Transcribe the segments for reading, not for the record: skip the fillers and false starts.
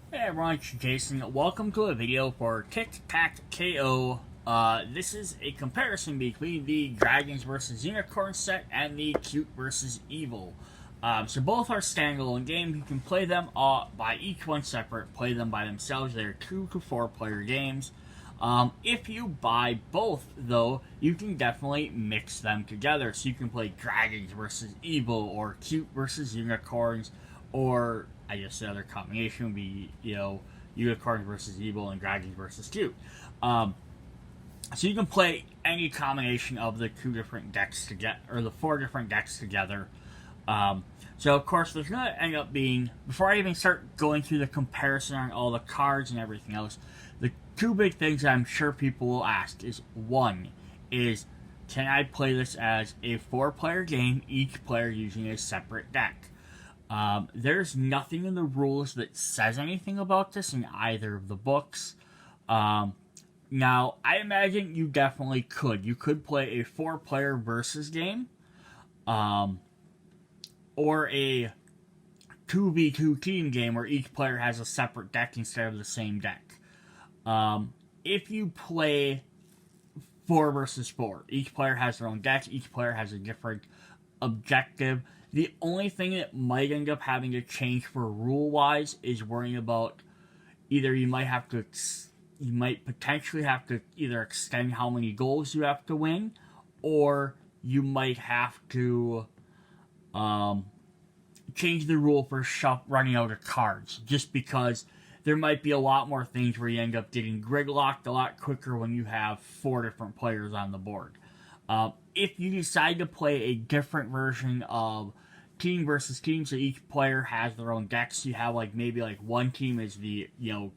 Hey everyone, it's Jason. Welcome to a video for Tic Tac K.O. This is a comparison between the Dragons vs. Unicorns set and the Cute vs. Evil. So both are standalone games. You can play them by each one separate, play them by themselves. They're 2 to 4 player games. If you buy both, though, you can definitely mix them together. So you can play Dragons vs. Evil or Cute vs. Unicorns, or I guess the other combination would be, Unicorns versus Evil and Dragons versus Cute. Um, so you can play any combination of the 2 different decks together, or the 4 different decks together. So of course, there's gonna end up being, before I even start going through the comparison on all the cards and everything else, the 2 big things that I'm sure people will ask is, one, is can I play this as a 4-player game, each player using a separate deck? There's nothing in the rules that says anything about this in either of the books. Now, I imagine you definitely could. You could play a 4-player versus game, or a 2v2 team game where each player has a separate deck instead of the same deck. If you play 4 versus 4, each player has their own deck, each player has a different objective. The only thing that might end up having to change for rule wise is worrying about either you might potentially have to either extend how many goals you have to win, or you might have to change the rule for running out of cards, just because there might be a lot more things where you end up getting gridlocked a lot quicker when you have 4 different players on the board. If you decide to play a different version of team versus team, so each player has their own decks, you have maybe one team is the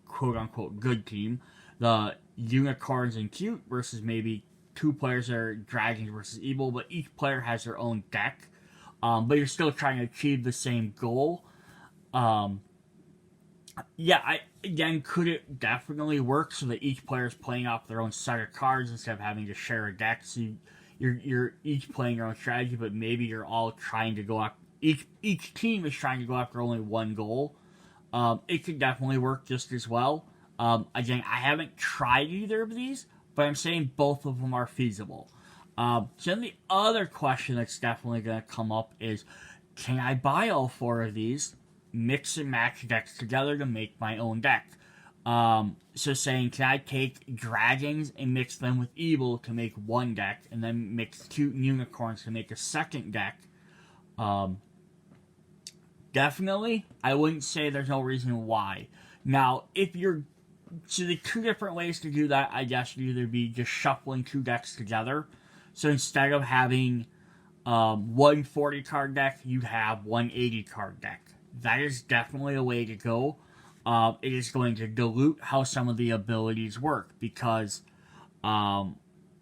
quote unquote good team, the unicorns and cute, versus maybe 2 players that are dragons versus evil, but each player has their own deck. But you're still trying to achieve the same goal. Could it definitely work so that each player is playing off their own set of cards instead of having to share a deck? So you're each playing your own strategy, but maybe you're all trying to go after, each team is trying to go after only one goal. It could definitely work just as well. Again, I haven't tried either of these, but I'm saying both of them are feasible. So then the other question that's definitely going to come up is, can I buy all 4 of these, mix and match decks together to make my own deck? So saying, can I take dragons and mix them with evil to make one deck, and then mix cute unicorns to make a second deck? Definitely, I wouldn't say there's no reason why. Now, so the 2 different ways to do that, I guess, would either be just shuffling 2 decks together. So instead of having one 40 card deck, you have one 80 card deck. That is definitely a way to go. It is going to dilute how some of the abilities work, because some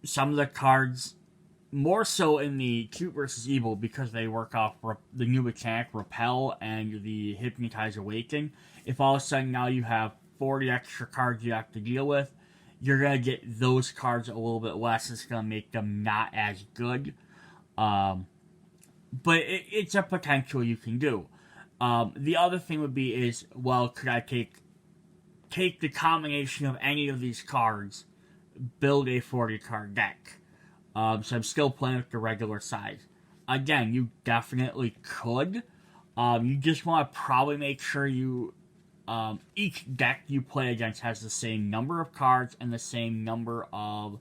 of the cards, more so in the cute versus evil, because they work off the new mechanic repel and the hypnotize awaken. If all of a sudden now you have 40 extra cards you have to deal with, you're going to get those cards a little bit less. It's going to make them not as good. But it's a potential you can do. The other thing would be is, well, could I take the combination of any of these cards, build a 40 card deck? So I'm still playing with the regular size. Again, you definitely could. You just want to probably make sure each deck you play against has the same number of cards and the same number of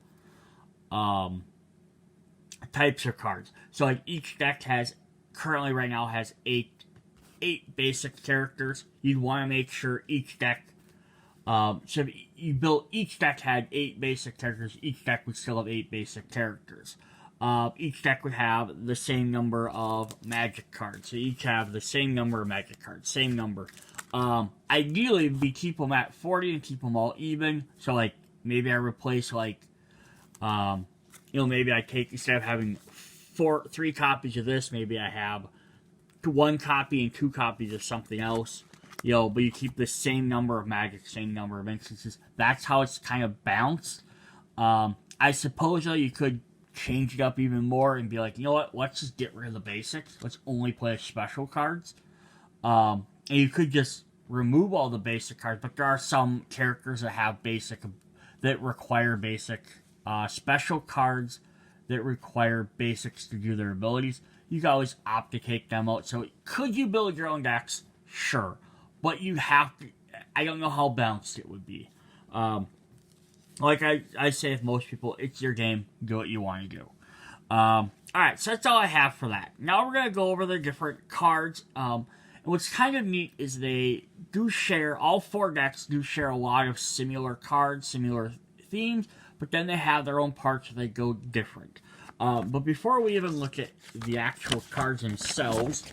types of cards. So each deck currently right now has 8 basic characters. You'd want to make sure each deck, so if you built each deck had 8 basic characters, each deck would still have 8 basic characters. Each deck would have the same number of magic cards. So each have the same number of magic cards, same number. Ideally, we keep them at 40 and keep them all even. So maybe I replace maybe I take, instead of having 3 copies of this, maybe I have 1 copy and 2 copies of something else. But you keep the same number of magic, same number of instances. That's how it's kind of balanced. I suppose though you could change it up even more and be like, you know what, let's just get rid of the basics. Let's only play special cards. And you could just remove all the basic cards, but there are some characters that have that require basic special cards that require basics to do their abilities. You can always opt to take them out. So could you build your own decks? Sure. But you have to. I don't know how balanced it would be. Like I say with most people, it's your game. Do what you want to do. Alright, so that's all I have for that. Now we're going to go over the different cards. And what's kind of neat is they do share, all 4 decks do share a lot of similar cards, similar themes, but then they have their own parts that go different. But before we even look at the actual cards themselves,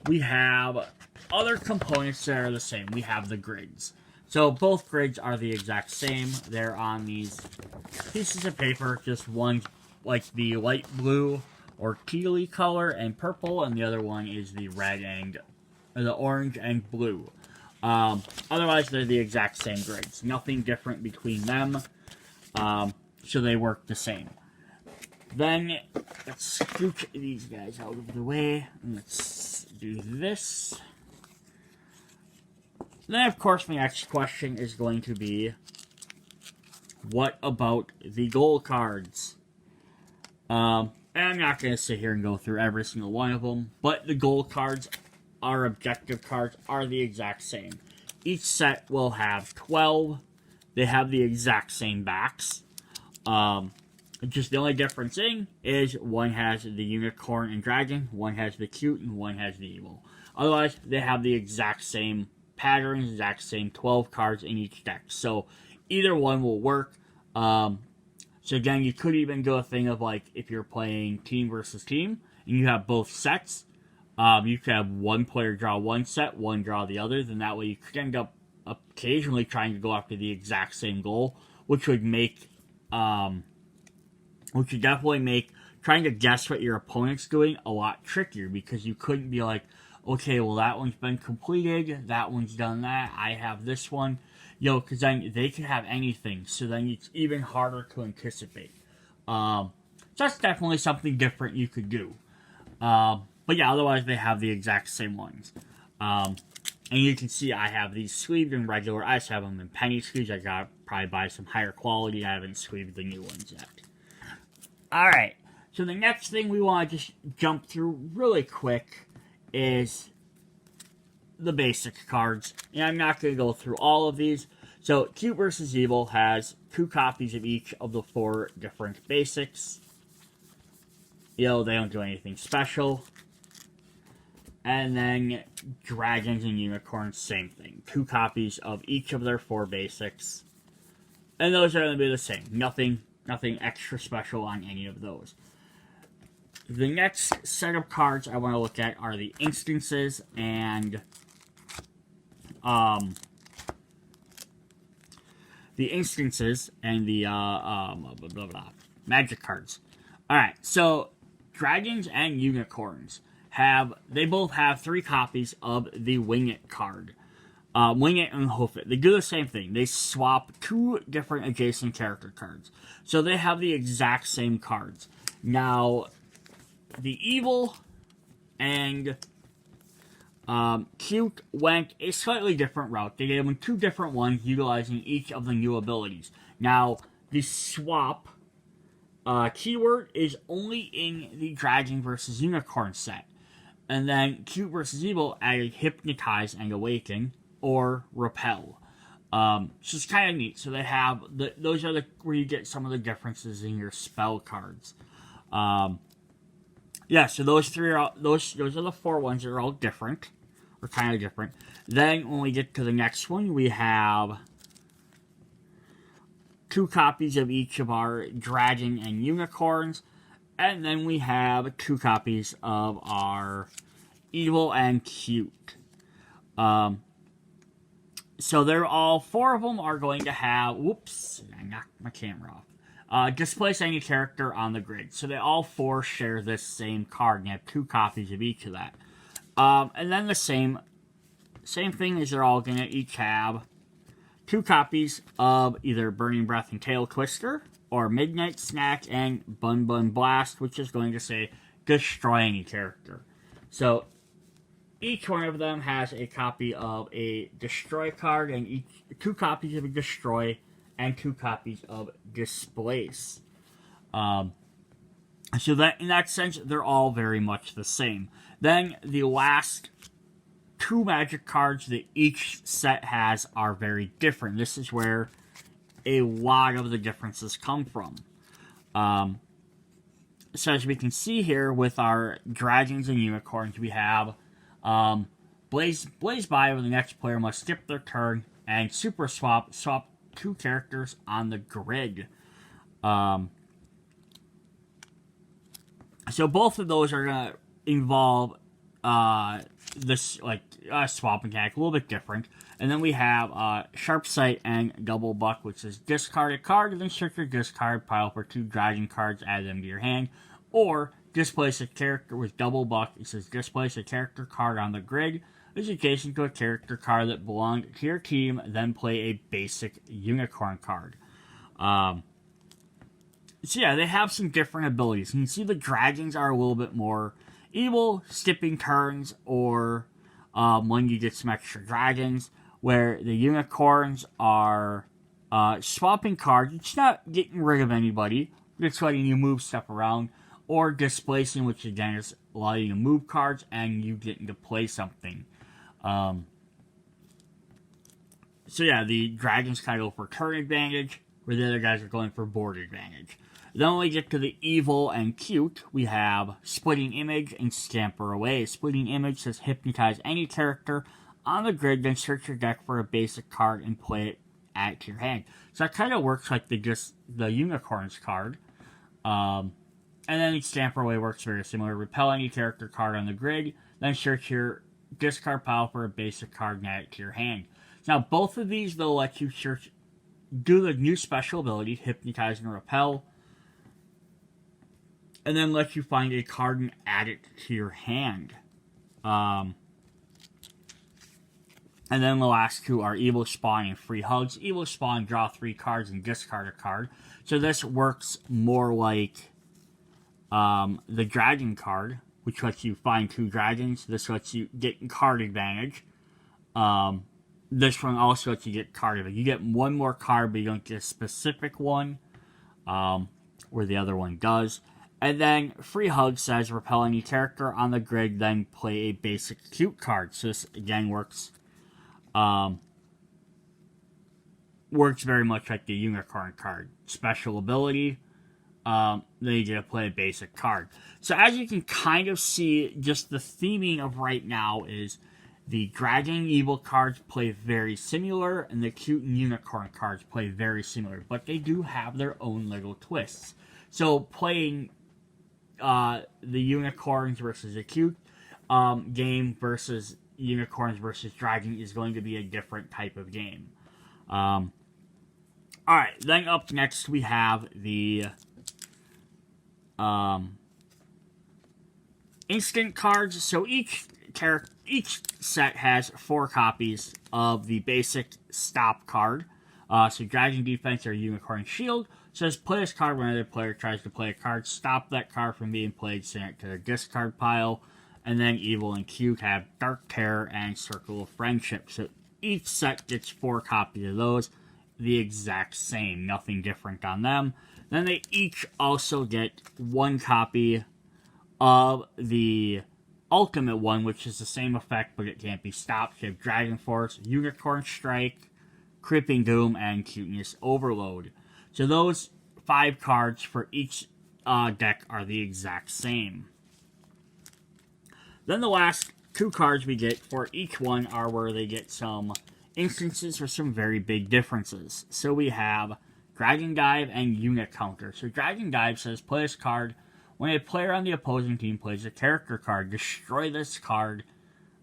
we have other components that are the same. We have the grids. So both grids are the exact same. They're on these pieces of paper, just one like the light blue or tealy color and purple, and the other one is the red and the orange and blue. Otherwise, they're the exact same grids. Nothing different between them, so they work the same. Then, let's scooch these guys out of the way, and let's do this. Then, of course, my next question is going to be, what about the goal cards? And I'm not going to sit here and go through every single one of them, but the goal cards, our objective cards, are the exact same. Each set will have 12. They have the exact same backs. Just the only difference thing is one has the unicorn and dragon, one has the cute, and one has the evil. Otherwise, they have the exact same patterns, exact same 12 cards in each deck. So either one will work. So again, you could even do a thing of like if you're playing team versus team and you have both sets, you could have one player draw one set, one draw the other. Then that way you could end up occasionally trying to go after the exact same goal, which would make, which would definitely make trying to guess what your opponent's doing a lot trickier, because you couldn't be like, okay, well that one's been completed, that one's done that, I have this one. You know, because then they could have anything, so then it's even harder to anticipate. So that's definitely something different you could do. But yeah, otherwise they have the exact same ones. And you can see I have these sleeved in regular. I just have them in penny sleeves. I gotta probably buy some higher quality. I haven't sleeved the new ones yet. Alright, so the next thing we want to just jump through really quick is the basic cards. And I'm not going to go through all of these. So, Cute vs. Evil has 2 copies of each of the 4 different basics. You know, they don't do anything special. And then Dragons and Unicorns, same thing. 2 copies of each of their 4 basics. And those are going to be the same. Nothing extra special on any of those. The next set of cards I want to look at are the instances and the magic cards. Alright, so Dragons and Unicorns they both have 3 copies of the Wing It card. Wing It and Hoof It. They do the same thing. They swap 2 different adjacent character cards. So they have the exact same cards. Now, the Evil and Cute went a slightly different route. They gave them 2 different ones utilizing each of the new abilities. Now, the swap keyword is only in the Dragon vs. Unicorn set. And then Cute vs. Evil added Hypnotize and Awaken or Repel. So it's kind of neat. So they have, those are where you get some of the differences in your spell cards. Yeah, so those 3 are those are the 4 ones that are all different, or kind of different. Then when we get to the next one, we have 2 copies of each of our Dragon and Unicorns, and then we have 2 copies of our Evil and Cute. So they're all 4 of them are going to have. Whoops! I knocked my camera off. Displace any character on the grid. So they all 4 share this same card and have 2 copies of each of that. And then the same thing is they're all going to each have 2 copies of either Burning Breath and Tail Twister, or Midnight Snack and Bun Bun Blast, which is going to say destroy any character. So Each one of them has a copy of a destroy card, and 2 copies of a destroy, and 2 copies of displace. So that in that sense, they're all very much the same. Then the last 2 magic cards that each set has are very different. This is where a lot of the differences come from. So as we can see here with our dragons and unicorns, we have Blaze by, where the next player must skip their turn, and Super Swap 2 characters on the grid. So both of those are gonna involve this swap mechanic, a little bit different. And then we have Sharp Sight and Double Buck, which is discard a card and then search your discard pile for 2 dragon cards, add them to your hand. Or displace a character with Double Buck. It says displace a character card on the grid. This is adjacent to a character card that belonged to your team, then play a basic unicorn card. So yeah, they have some different abilities. You can see the dragons are a little bit more evil, skipping turns, or when you get some extra dragons, where the unicorns are swapping cards. It's not getting rid of anybody, it's letting you move stuff around, or displacing, which again is allowing you to move cards and you getting to play something. So yeah, the dragons kind of go for turn advantage, where the other guys are going for board advantage. Then when we get to the evil and cute, we have Splitting Image and Scamper Away. Splitting Image says hypnotize any character on the grid, then search your deck for a basic card and play it, add it to your hand. So that kind of works like the Unicorns card. And then Scamper Away works very similar. Repel any character card on the grid, then search your discard pile for a basic card and add it to your hand. Now both of these, they'll let you do the new special ability, Hypnotize and Repel, and then let you find a card and add it to your hand. And then the last 2 are Evil Spawn and Free Hugs. Evil Spawn, draw 3 cards and discard a card. So this works more like the Dragon card, which lets you find 2 dragons. This lets you get card advantage. This one also lets you get card advantage. You get 1 more card, but you don't get a specific one, where the other one does. And then Free Hug says repel any character on the grid, then play a basic cute card. So this again works very much like the Unicorn card. Special ability, then you get to play a basic card. So as you can kind of see, just the theming of right now is the Dragon Evil cards play very similar, and the Cute and Unicorn cards play very similar, but they do have their own little twists. So playing the Unicorns versus the Cute game versus Unicorns versus Dragon is going to be a different type of game. Alright, then up next we have the instant cards. So each set has 4 copies of the basic stop card. So Dragon Defense or Unicorn Shield says play this card when another player tries to play a card. Stop that card from being played, send it to the discard pile. And then Evil and Cute have Dark Terror and Circle of Friendship. So each set gets 4 copies of those. The exact same, nothing different on them. Then they each also get 1 copy of the ultimate one, which is the same effect, but it can't be stopped. You have Dragon Force, Unicorn Strike, Cripping Doom, and Cuteness Overload. So those 5 cards for each deck are the exact same. Then the last 2 cards we get for each one are where they get some instances for some very big differences. So we have Dragon Dive and Unit Counter. So Dragon Dive says play this card when a player on the opposing team plays a character card. Destroy this card,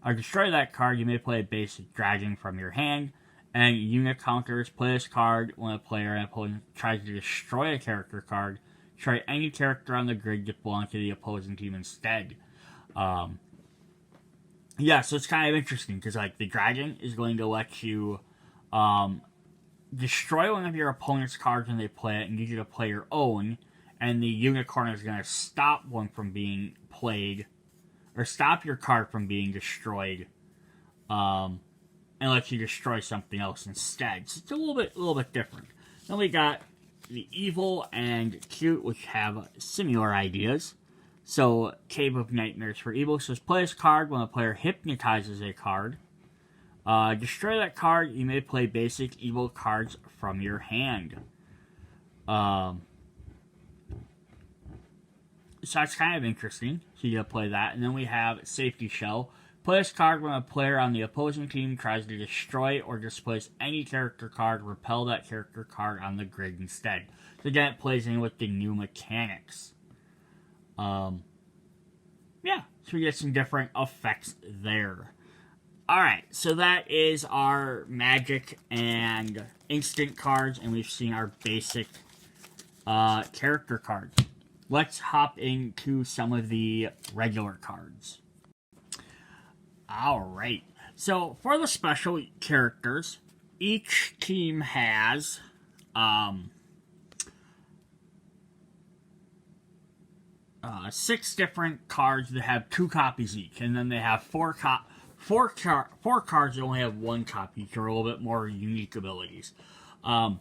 or destroy that card. You may play a basic dragon from your hand. And Unit Counters, play this card when a player and opponent tries to destroy a character card. Try any character on the grid that belongs to the opposing team instead. Yeah, so it's kind of interesting because like the dragon is going to let you destroy one of your opponent's cards when they play it and get you to play your own, and the unicorn is going to stop one from being played, or stop your card from being destroyed, and lets you destroy something else instead. So it's a little bit different. Then we got the evil and cute, which have similar ideas. So, Cave of Nightmares for Evil says, play this card when a player hypnotizes a card. Destroy that card. You may play basic evil cards from your hand. So that's kind of interesting. So you gotta play that. And then we have Safety Shell. Play this card when a player on the opposing team tries to destroy or displace any character card. Repel that character card on the grid instead. So again, it plays in with the new mechanics. Yeah, so we get some different effects there. Alright, so that is our magic and instant cards, and we've seen our basic character cards. Let's hop into some of the regular cards. Alright, so for the special characters, each team has 6 different cards that have 2 copies each, and then they have 4 cards that only have 1 copy, which are a little bit more unique abilities. So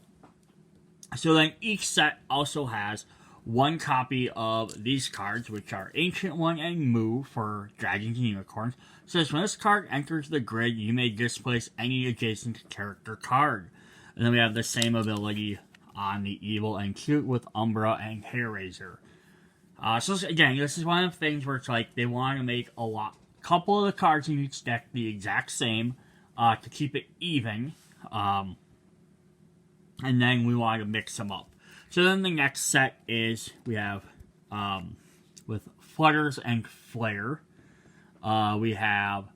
then each set also has 1 copy of these cards, which are Ancient One and Moo for Dragons and Unicorns. It says when this card enters the grid, you may displace any adjacent character card. And then we have the same ability on the Evil and Cute with Umbra and Hair Razor. So again, this is one of the things where it's like they want to make couple of the cards in each deck the exact same to keep it even, and then we want to mix them up. So then the next set is we have with Flutters and Flare. We have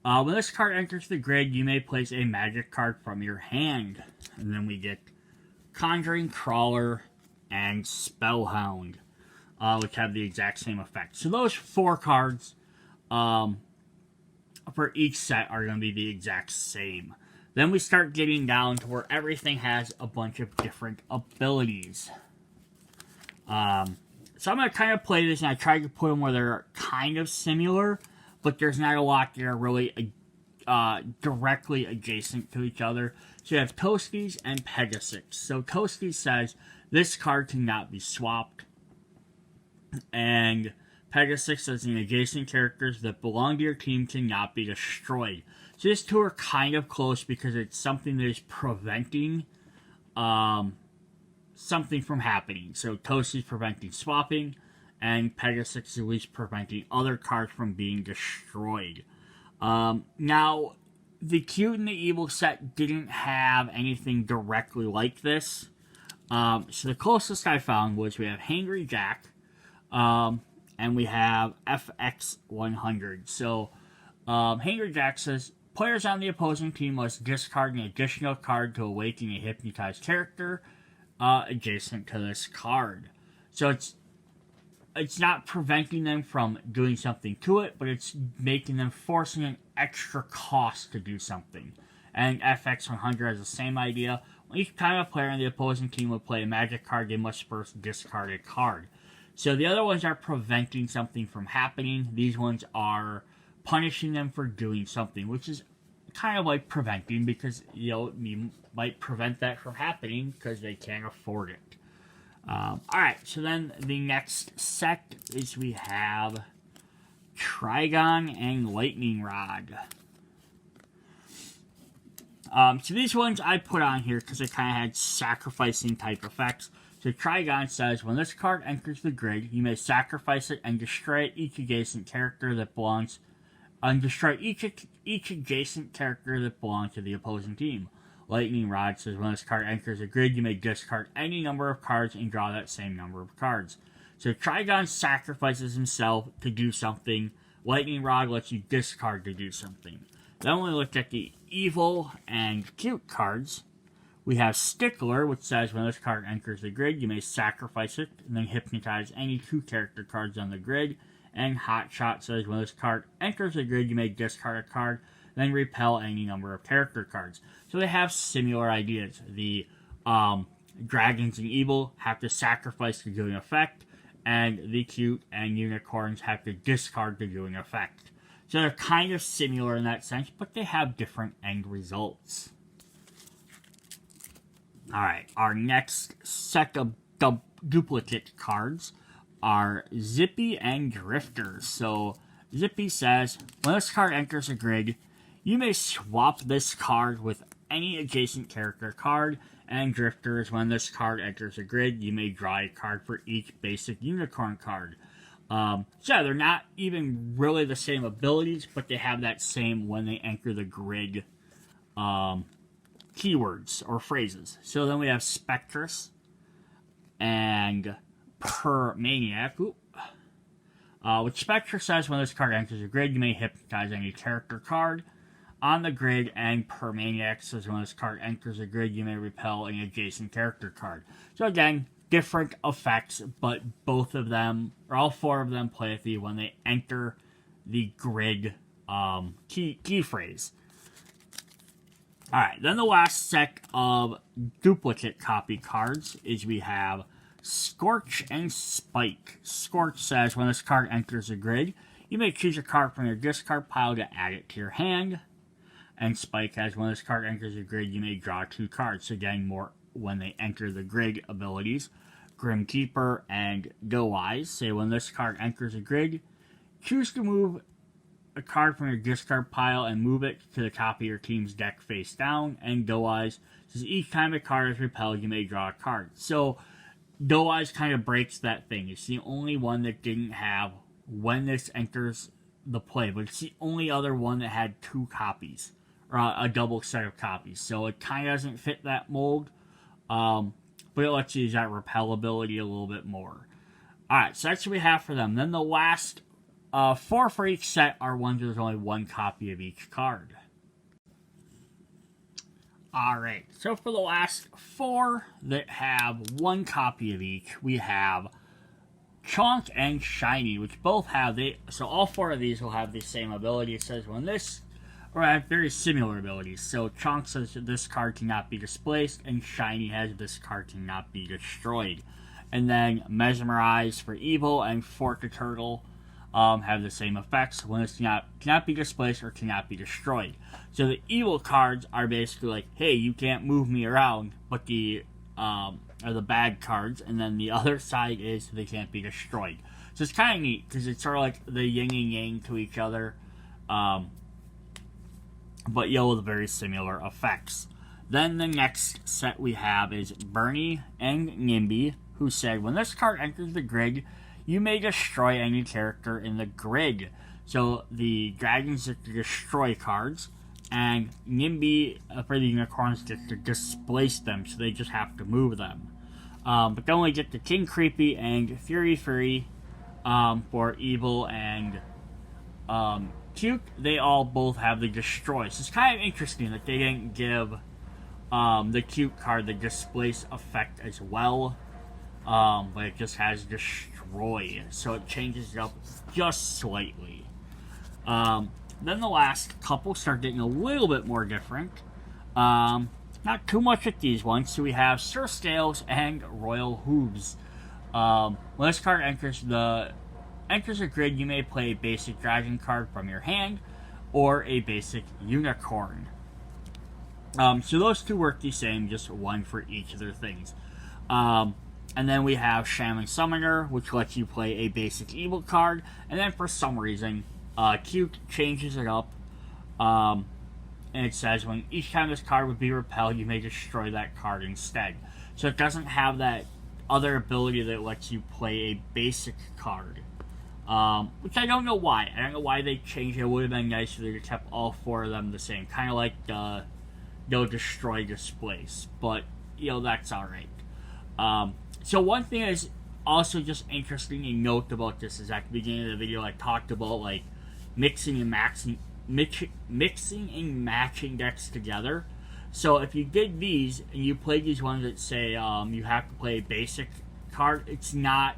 when this card enters the grid, you may place a magic card from your hand, and then we get Conjuring Crawler and Spellhound. Which have the exact same effect. So those 4 cards for each set are going to be the exact same. Then we start getting down to where everything has a bunch of different abilities. So I'm going to kind of play this, and I try to put them where they're kind of similar, but there's not a lot that are really directly adjacent to each other. So you have Toasties and Pegasus. So Toasties says, this card cannot be swapped. And Pegasus says the adjacent characters that belong to your team cannot be destroyed. So these 2 are kind of close because it's something that is preventing something from happening. So Toast is preventing swapping, and Pegasus is at least preventing other cards from being destroyed. Now, the Cute and the Evil set didn't have anything directly like this. So the closest I found was we have Hangry Jack, and we have FX100. So, Hangry Jack says, players on the opposing team must discard an additional card to awaken a hypnotized character adjacent to this card. So it's not preventing them from doing something to it, but it's making them forcing an extra cost to do something. And FX100 has the same idea. Each time a player on the opposing team will play a magic card, they must first discard a card. So the other ones are preventing something from happening. These ones are punishing them for doing something, which is kind of like preventing, because, you know, you might prevent that from happening because they can't afford it. Alright, so then the next set is we have Trigon and Lightning Rod. So these ones I put on here because they kind of had sacrificing type effects. So Trigon says, when this card enters the grid, you may sacrifice it and destroy each adjacent character that belongs, and destroy each adjacent character that belongs to the opposing team. Lightning Rod says, when this card enters the grid, you may discard any number of cards and draw that same number of cards. So Trigon sacrifices himself to do something. Lightning Rod lets you discard to do something. Then we looked at the Evil and Cute cards. We have Stickler, which says when this card enters the grid, you may sacrifice it and then hypnotize any 2 character cards on the grid. And Hotshot says when this card enters the grid, you may discard a card, then repel any number of character cards. So they have similar ideas. The Dragons and Evil have to sacrifice to do an effect, and the cute and unicorns have to discard to do an effect. So they're kind of similar in that sense, but they have different end results. Alright, our next set of duplicate cards are Zippy and Drifters. So Zippy says, when this card enters a grid, you may swap this card with any adjacent character card, and Drifters, when this card enters a grid, you may draw a card for each basic unicorn card. So yeah, they're not even really the same abilities, but they have that same when they enter the grid keywords or phrases. So then we have Spectress and Per Maniac. Which Spectre says when this card enters a grid, you may hypnotize any character card on the grid, and Per Maniac says when this card enters a grid, you may repel an adjacent character card. So again, different effects, but both of them, or all four of them, play with you when they enter the grid key phrase. Alright, then the last set of duplicate copy cards is we have Scorch and Spike. Scorch says when this card enters a grid, you may choose a card from your discard pile to add it to your hand. And Spike has when this card enters a grid, you may draw 2 cards. So again, more when they enter the grid abilities. Grim Keeper and Go Eyes say when this card enters a grid, choose to move a card from your discard pile and move it to the top of your team's deck face down. And Go Eyes says each time a card is repelled, you may draw a card. So Go Eyes kind of breaks that thing. It's the only one that didn't have when this enters the play, but it's the only other one that had 2 copies, or a double set of copies. So it kind of doesn't fit that mold, but it lets you use that repel ability a little bit more. Alright, so that's what we have for them. Then the last 4 for each set are ones where there's only 1 copy of each card. Alright, so for the last 4 that have 1 copy of each, we have Chonk and Shiny, which both have, so all 4 of these will have the same ability. It says when this, or have very similar abilities. So Chonk says that this card cannot be displaced, and Shiny has this card cannot be destroyed. And then Mesmerize for Evil and Fork a Turtle have the same effects when it's cannot be displaced or cannot be destroyed. So the evil cards are basically like, hey, you can't move me around, but the are the bad cards, and then the other side is they can't be destroyed. So it's kind of neat because it's sort of like the yin and yang to each other, but with very similar effects. Then the next set we have is Bernie and Nimby, who said when this card enters the grid, you may destroy any character in the grid. So the dragons get to destroy cards, and Nimby for the unicorns get to displace them, so they just have to move them. But then we get the King Creepy and Fury for evil and cute. They all both have the destroy. So it's kind of interesting that they didn't give the cute card the displace effect as well. But it just has destroy, so it changes it up just slightly. Then the last couple start getting a little bit more different. Not too much with these ones. So we have Sir Scales and Royal Hooves. When this card enters a grid, you may play a basic dragon card from your hand or a basic unicorn. So those two work the same, just one for each of their things. And then we have Shaman Summoner, which lets you play a basic evil card. And then for some reason, Cute changes it up. And it says when each time this card would be repelled, you may destroy that card instead. So it doesn't have that other ability that lets you play a basic card. Which I don't know why. I don't know why they changed it. It would have been nice if they kept all 4 of them the same. Kind of like the destroy, displace. But, that's alright. So one thing is also just interesting to note about this is at the beginning of the video I talked about like mixing and matching decks together. So if you did these and you played these ones that say you have to play a basic card, it's not.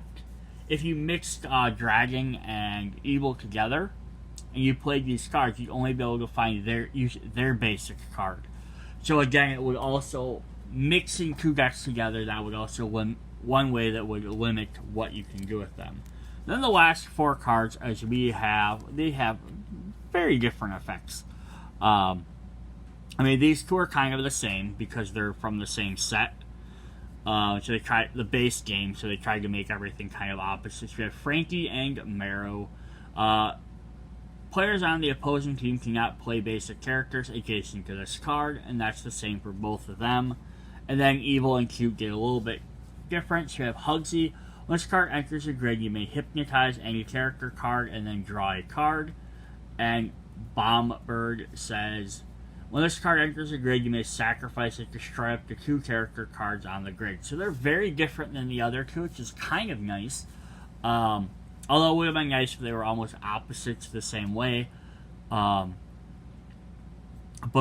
If you mixed Dragon and Evil together and you played these cards, you'd only be able to find their basic card. So again, it would also mixing 2 decks together. That would also one way that would limit what you can do with them. Then the last 4 cards, as they have very different effects. I mean, these 2 are kind of the same because they're from the same set. So they tried the base game, so they tried to make everything kind of opposite. We have Frankie and Marrow. Players on the opposing team cannot play basic characters adjacent to this card, and that's the same for both of them. And then Evil and Cute get a little bit different. So you have Hugsy. When this card enters the grid, you may hypnotize any character card and then draw a card. And Bombbird says, when this card enters the grid, you may sacrifice it to destroy up to 2 character cards on the grid. So they're very different than the other 2, which is kind of nice. Although it would have been nice if they were almost opposites the same way. But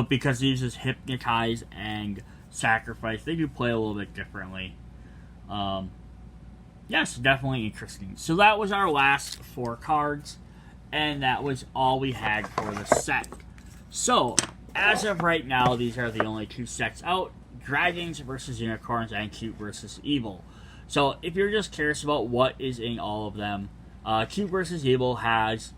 because these is hypnotize and sacrifice, they do play a little bit differently. Yes, definitely interesting. So that was our last 4 cards. And that was all we had for the set. So, as of right now, these are the only 2 sets out. Dragons versus Unicorns and Cute versus Evil. So, if you're just curious about what is in all of them, Cute versus Evil has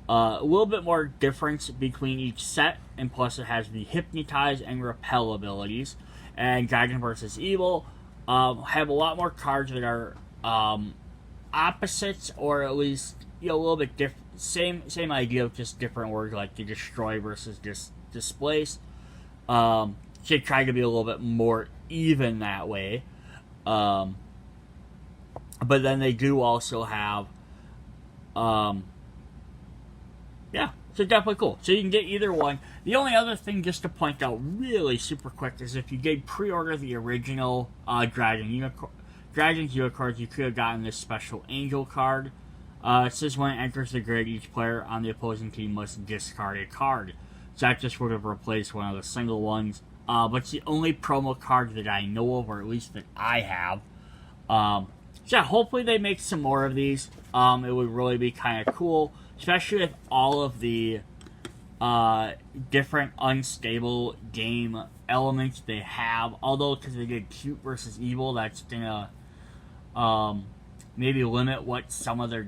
a little bit more difference between each set, and plus it has the Hypnotize and Repel abilities. And Dragon versus Evil have a lot more cards that are opposites, or at least a little bit different. Same idea of just different words, like to destroy versus displace. Should try to be a little bit more even that way. But then they do also have, yeah, so definitely cool. So you can get either one. The only other thing just to point out really super quick is if you did pre-order the original Dragons Unicorns, you could have gotten this special Angel card. It says when it enters the grid, each player on the opposing team must discard a card. So that just would have replaced one of the single ones. But it's the only promo card that I know of, or at least that I have. So yeah, hopefully they make some more of these. It would really be kind of cool, especially with all of the different unstable game elements they have. Although, because they did Cute versus Evil, that's gonna maybe limit what some of their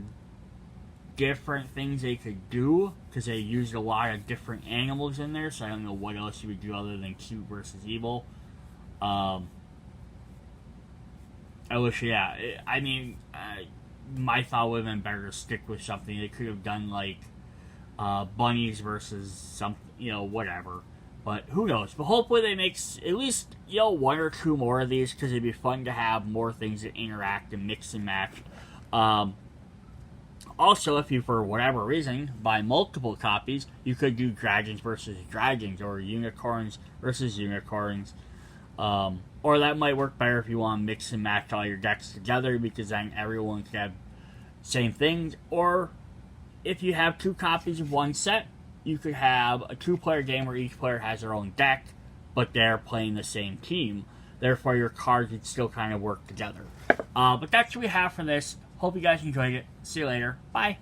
different things they could do, because they used a lot of different animals in there, so I don't know what else you would do other than Cute versus Evil. I wish, yeah, I mean, my thought would have been better to stick with something. They could have done, like, bunnies versus something, whatever. But who knows? But hopefully they make at least, 1 or 2 more of these, because it'd be fun to have more things that interact and mix and match. Also, if you, for whatever reason, buy multiple copies, you could do Dragons versus Dragons, or Unicorns versus Unicorns. Or that might work better if you want to mix and match all your decks together, because then everyone can have same things. Or if you have 2 copies of one set, you could have a 2-player game where each player has their own deck, but they're playing the same team. Therefore, your cards would still kind of work together. But that's what we have for this. Hope you guys enjoyed it. See you later. Bye.